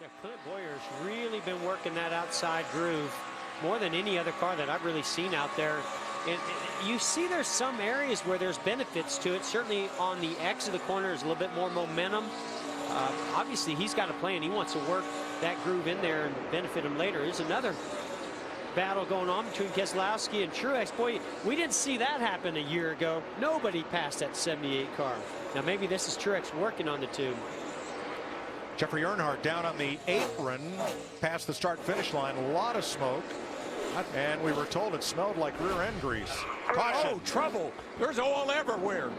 Yeah, Clint Boyer's really been working that outside groove more than any other car that I've really seen out there. And you see there's some areas where there's benefits to it. Certainly on the X of the corner is a little bit more momentum. Obviously, he's got a plan. He wants to work that groove in there and benefit him later. There's another battle going on between Keselowski and Truex. Boy, we didn't see that happen a year ago. Nobody passed that 78 car. Now, maybe this is Truex working on the tube. Jeffrey Earnhardt down on the apron past the start-finish line. A lot of smoke. And we were told it smelled like rear end grease. Caution. Oh, trouble. There's oil everywhere.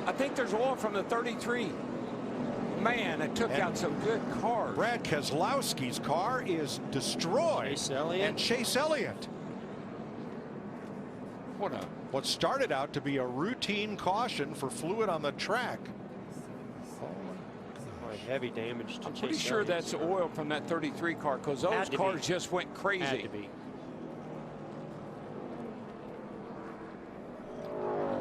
I think there's oil from the 33. Man, it took out some good cars. Brad Keselowski's car is destroyed. Chase Elliott. And Chase Elliott. What started out to be a routine caution for fluid on the track. Heavy damage to I'm pretty sure that's oil from that 33 car, because those cars just went crazy. Had to be.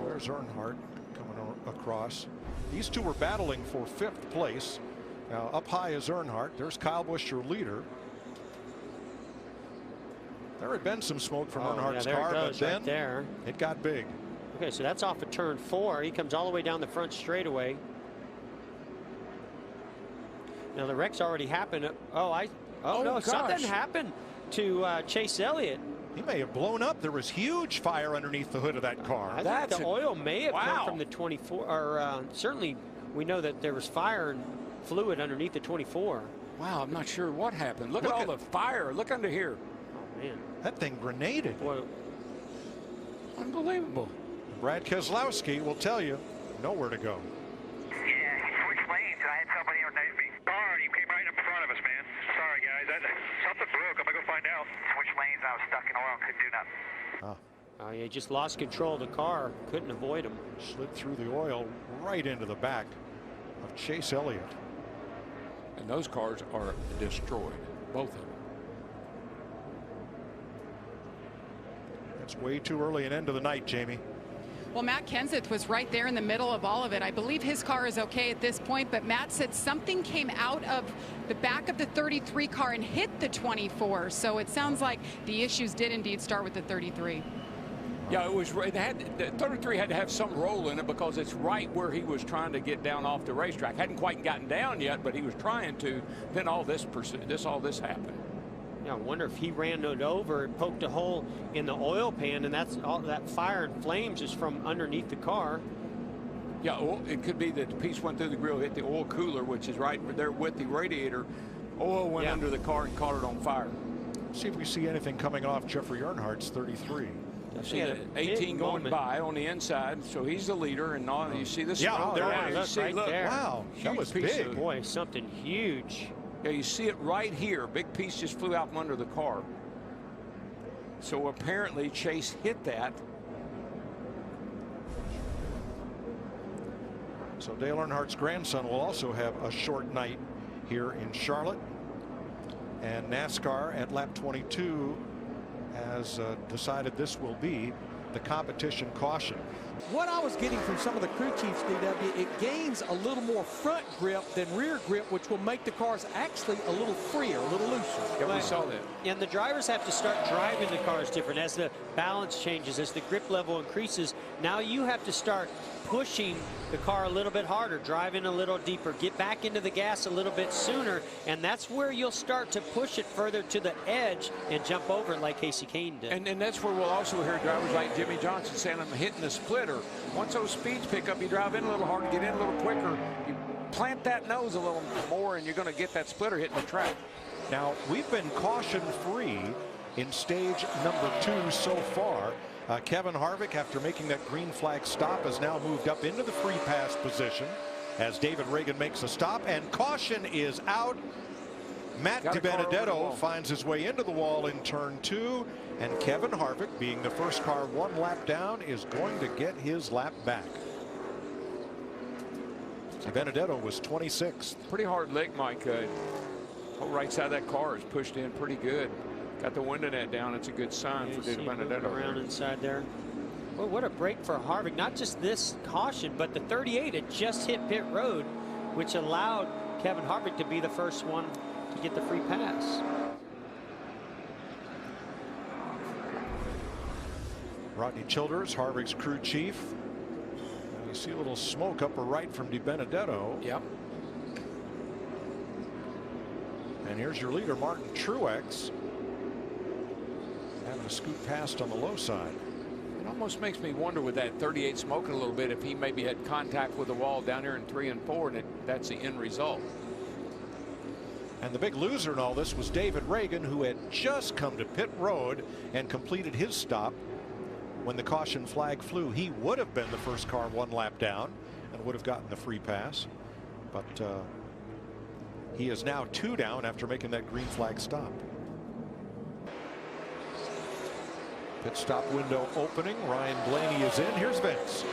There's Earnhardt coming across. These two were battling for 5th place. Now up high is Earnhardt. There's Kyle Busch, your leader. There had been some smoke from Earnhardt's car, but then it got big. Okay, so that's off of turn 4. He comes all the way down the front straightaway. Now the wreck's already happened. Oh no, gosh. Something happened to Chase Elliott. He may have blown up. There was huge fire underneath the hood of that car. I think the oil may have come from the 24, or certainly we know that there was fire and fluid underneath the 24. Wow, I'm not sure what happened. Look at all the fire. Look under here. Oh man, that thing grenaded. Boy. Unbelievable. Brad Keselowski will tell you nowhere to go. Yeah, switch lanes. I had somebody underneath me. Darn, you came right in front of us, man. Sorry, guys. Something broke. I'm going to go find out. Switch lanes. I was stuck in oil. Couldn't do nothing. Oh, yeah, just lost control of the car. Couldn't avoid him. Slid through the oil right into the back of Chase Elliott. And those cars are destroyed. Both of them. It's way too early an end of the night, Jamie. Well, Matt Kenseth was right there in the middle of all of it. I believe his car is okay at this point, but Matt said something came out of the back of the 33 car and hit the 24. So it sounds like the issues did indeed start with the 33. Yeah, it was. The 33 had to have some role in it because it's right where he was trying to get down off the racetrack. Hadn't quite gotten down yet, but he was trying to. Then all this happened. Yeah, I wonder if he ran it over and poked a hole in the oil pan, and that's all that fire and flames is from underneath the car. Yeah, well, it could be that the piece went through the grill, hit the oil cooler, which is right there with the radiator. Oil went under the car and caught it on fire. See if we see anything coming off Jeffrey Earnhart's 33. See the 18 going by on the inside, so he's the leader, and all you see this. Yeah, there it is. Right there. Wow, that was big. Boy, something huge. Yeah, you see it right here. Big piece just flew out from under the car. So apparently Chase hit that. So Dale Earnhardt's grandson will also have a short night here in Charlotte. And NASCAR at lap 22 has decided this will be the competition caution. What I was getting from some of the crew chiefs, DW, it gains a little more front grip than rear grip, which will make the cars actually a little freer, a little looser. Yeah, we saw that. And the drivers have to start driving the cars different as the balance changes, as the grip level increases. Now you have to start pushing the car a little bit harder, driving a little deeper, get back into the gas a little bit sooner, and that's where you'll start to push it further to the edge and jump over it like Casey Kane did. And that's where we'll also hear drivers like Jimmy Johnson saying, I'm hitting the splitter. Once those speeds pick up, you drive in a little harder, get in a little quicker, you plant that nose a little more, and you're going to get that splitter hitting the track. Now, we've been caution-free in stage number 2 so far. Kevin Harvick, after making that green flag stop, has now moved up into the free pass position as David Reagan makes a stop, and caution is out. Matt DiBenedetto finds his way into the wall in turn 2, and Kevin Harvick, being the first car 1 lap down, is going to get his lap back. DiBenedetto was 26th. Pretty hard lick, Mike. Whole right side of that car is pushed in pretty good. Got the window net down. It's a good sign for DiBenedetto. Around inside there. Well, what a break for Harvick. Not just this caution, but the 38 had just hit pit road, which allowed Kevin Harvick to be the first one to to get the free pass. Rodney Childers, Harvick's crew chief. You see a little smoke upper right from DiBenedetto. Yep. And here's your leader, Martin Truex, having to scoot past on the low side. It almost makes me wonder with that 38 smoking a little bit if he maybe had contact with the wall down here in 3 and 4, and that's the end result. And the big loser in all this was David Reagan, who had just come to pit road and completed his stop when the caution flag flew. He would have been the first car 1 lap down and would have gotten the free pass, but he is now 2 down after making that green flag stop. Pit stop window opening. Ryan Blaney is in. Here's Vince.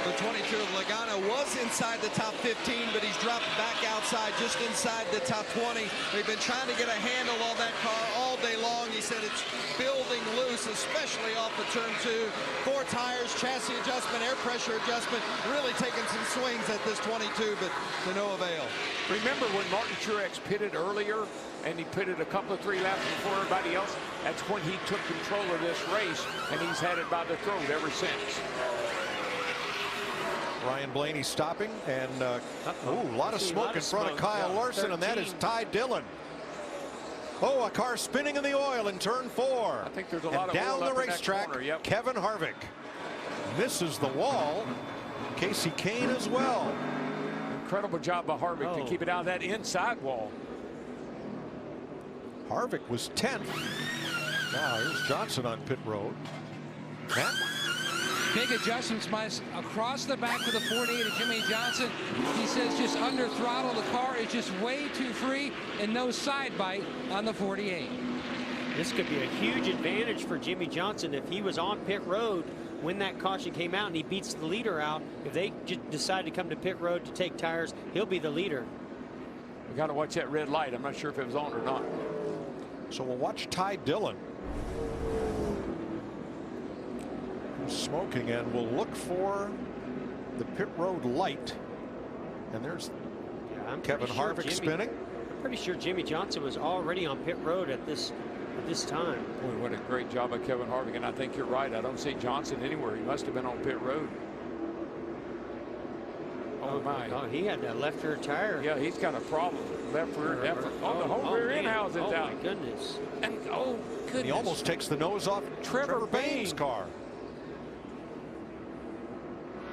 The 22 of Logano was inside the top 15, but he's dropped back outside, just inside the top 20. They've been trying to get a handle on that car all day long. He said it's building loose, especially off of turn 2. 4 tires, chassis adjustment, air pressure adjustment, really taking some swings at this 22, but to no avail. Remember when Martin Truex pitted earlier, and he pitted a couple of 3 laps before everybody else? That's when he took control of this race, and he's had it by the throat ever since. Ryan Blaney stopping, and a lot of smoke in front of Kyle Larson, and that is Ty Dillon. Oh, a car spinning in the oil in turn 4. I think there's a lot of down oil the up in that racetrack. corner. Yep. Kevin Harvick misses the wall. Casey Kane as well. Incredible job by Harvick to keep it out of that inside wall. Harvick was 10th. Now here's Johnson on pit road. Matt? Big adjustments across the back with the 48 of Jimmy Johnson. He says just under throttle. The car is just way too free and no side bite on the 48. This could be a huge advantage for Jimmy Johnson if he was on pit road when that caution came out and he beats the leader out. If they just decide to come to pit road to take tires, he'll be the leader. We got to watch that red light. I'm not sure if it was on or not. So we'll watch Ty Dillon. Smoking, and we'll look for the pit road light. And there's Kevin Harvick spinning. I'm pretty sure Jimmy Johnson was already on pit road at this time. Boy, what a great job by Kevin Harvick, and I think you're right. I don't see Johnson anywhere. He must have been on pit road. Oh my! Oh, he had that left rear tire. Yeah, he's got a problem. Left rear, the whole rear end housing out. Oh my goodness! And goodness! He almost takes the nose off Trevor Bayne's car.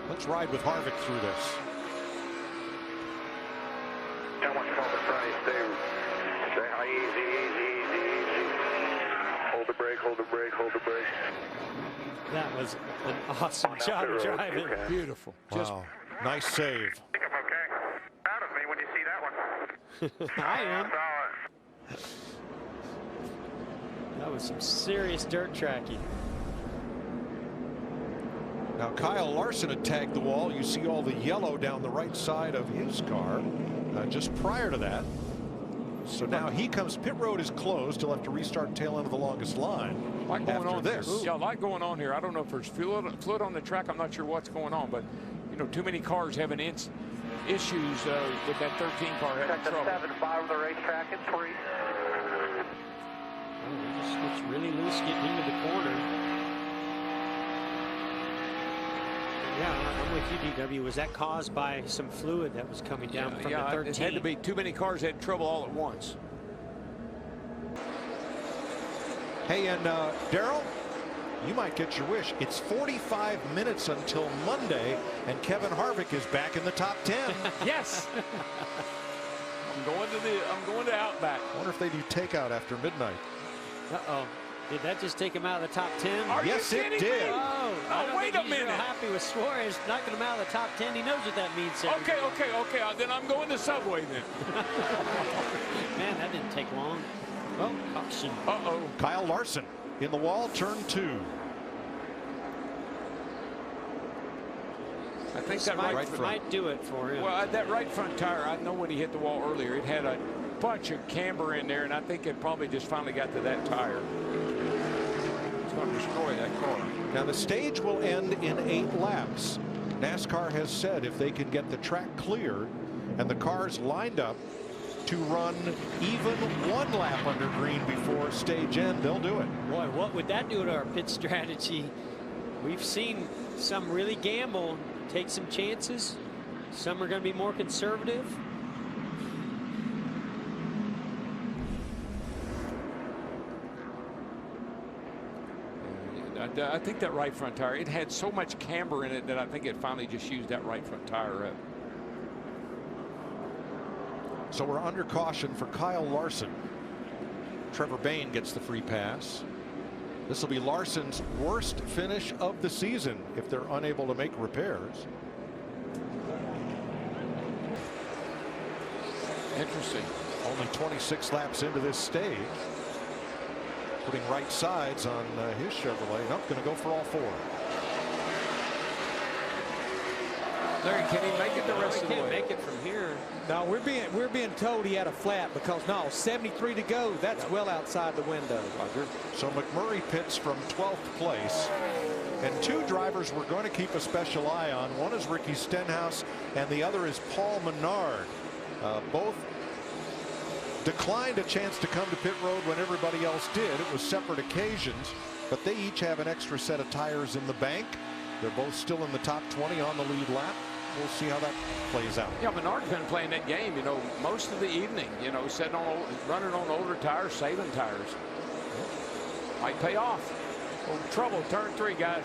Let's ride with Harvick through this. I want to call the price. Stay high, easy. Hold the brake, hold the brake, hold the brake. That was an awesome job driving. Okay. Beautiful. Wow. Nice save. I think I'm okay. Proud of me when you see that one. I am. Solid. That was some serious dirt tracking. Now Kyle Larson had tagged the wall. You see all the yellow down the right side of his car just prior to that. So now he comes. Pit road is closed. He'll have to restart tail end of the longest line. Like going after on this. Yeah, a lot going on here. I don't know if there's fluid on the track. I'm not sure what's going on, but you know, too many cars having issues with that 13 car having trouble. 7-5 of the racetrack. It's free. Oh, he just gets really loose getting into the corner. Yeah, I'm with you, DW. Was that caused by some fluid that was coming down from the 13? It had to be too many cars had trouble all at once. Hey, and Darrell, you might get your wish. It's 45 minutes until Monday, and Kevin Harvick is back in the top 10. Yes. I'm going to Outback. I wonder if they do takeout after midnight. Uh-oh. Did that just take him out of the top 10? Yes, it did. Oh, wait a minute. Real happy with Suarez knocking him out of the top 10. He knows what that means. Okay. Then I'm going to Subway then. Man, that didn't take long. Oh, caution. Uh-oh. Kyle Larson in the wall, turn 2. I think that might do it for him. Well, that right front tire, I know when he hit the wall earlier, it had a bunch of camber in there, and I think it probably just finally got to that tire. It's going to destroy that car. Now the stage will end in 8 laps. NASCAR has said if they can get the track cleared and the cars lined up to run even one lap under green before stage end, they'll do it. Boy, what would that do to our pit strategy? We've seen some really gamble, take some chances. Some are going to be more conservative. I think that right front tire, it had so much camber in it that I think it finally just used that right front tire up. So we're under caution for Kyle Larson. Trevor Bayne gets the free pass. This will be Larson's worst finish of the season if they're unable to make repairs. Interesting. Only 26 laps into this stage. Putting right sides on his Chevrolet. Nope, going to go for all four. Larry, can he make it the rest of the way? Can't make it from here. No, we're being told he had a flat because no, 73 to go. That's well outside the window. So McMurray pits from 12th place, and two drivers we're going to keep a special eye on. One is Ricky Stenhouse, and the other is Paul Menard. Both declined a chance to come to pit road when everybody else did. It was separate occasions, but they each have an extra set of tires in the bank. They're both still in the top 20 on the lead lap. We'll see how that plays out. Yeah, Menard's been playing that game, you know, most of the evening, you know, running on older tires, saving tires. Might pay off. Oh, trouble, turn 3, guys.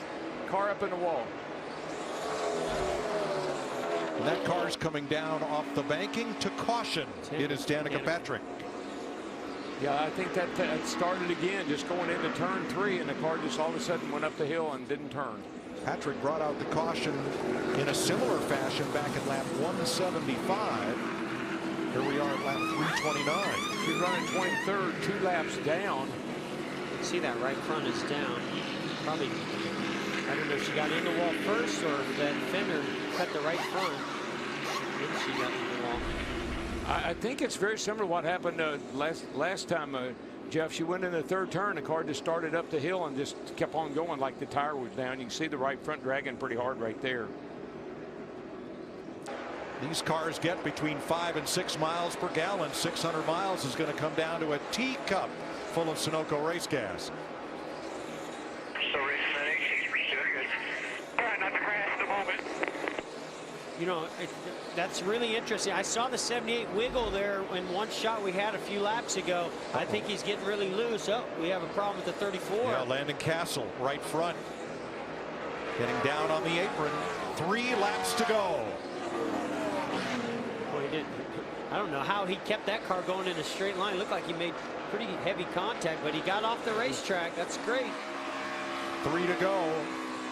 Car up in the wall. And that car's coming down off the banking to caution. It is Danica Patrick. Yeah, I think that started again, just going into turn 3, and the car just all of a sudden went up the hill and didn't turn. Patrick brought out the caution in a similar fashion back at lap 175. Here we are at lap 329. She's running 23rd, 2 laps down. See that right front is down. Probably, I don't know if she got in the wall first or if that fender cut the right front. Then she got in the wall. I think it's very similar to what happened last time, Jeff. She went in the 3rd turn, the car just started up the hill and just kept on going like the tire was down. You can see the right front dragging pretty hard right there. These cars get between 5 and 6 miles per gallon. 600 miles is going to come down to a teacup full of Sunoco race gas. So race ready. Good. Try not to crash at the moment. You know, that's really interesting. I saw the 78 wiggle there in one shot we had a few laps ago. I think he's getting really loose. Oh, we have a problem with the 34. Yeah, Landon Castle right front. Getting down on the apron. 3 laps to go. Well, he didn't. I don't know how he kept that car going in a straight line. It looked like he made pretty heavy contact, but he got off the racetrack. That's great. 3 to go,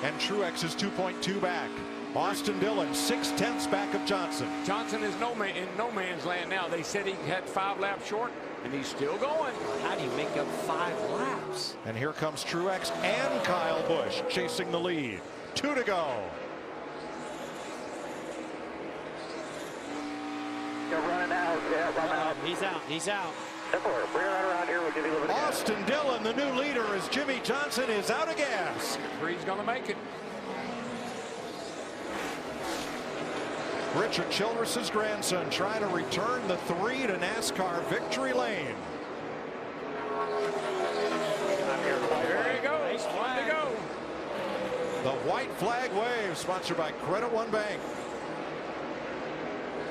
and Truex is 2.2 back. Austin Dillon 6/10 back of Johnson. Johnson is in no man's land now. They said he had 5 laps short, and he's still going. How do you make up 5 laps? And here comes Truex and Kyle Busch chasing the lead. 2 to go. You're running out. Yeah, running out. He's out. He's out. We're right around here. We'll give you a little bit of gas. Austin Dillon, the new leader, as Jimmy Johnson is out of gas. 3's going to make it. Richard Childress's grandson trying to return the 3 to NASCAR victory lane. There you go. Nice flag. To go. The white flag wave, sponsored by Credit One Bank.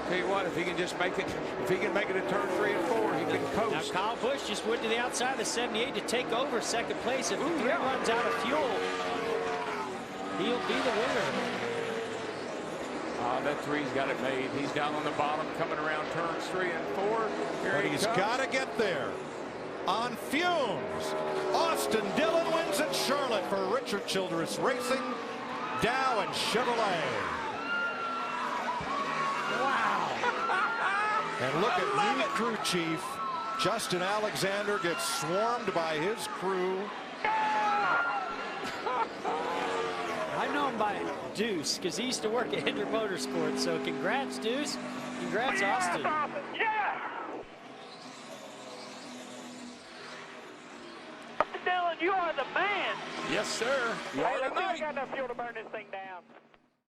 Tell you what, if he can just make it, if he can make it to turn 3 and 4, he can coast. Now Kyle Busch just went to the outside of the 78 to take over second place. If the 3 runs out of fuel, he'll be the winner. That 3's got it made. He's down on the bottom, coming around turns 3 and 4. But he's got to get there on fumes. Austin Dillon wins at Charlotte for Richard Childress Racing, Dow and Chevrolet. Wow. And look at new crew chief Justin Alexander gets swarmed by his crew. I know him by Deuce because he used to work at Hendrick Motorsports. So congrats, Deuce. Congrats, Austin. Yeah. Dylan, you are the man. Yes, sir. You are Hey, let's see if we tonight. got enough fuel to burn this thing down.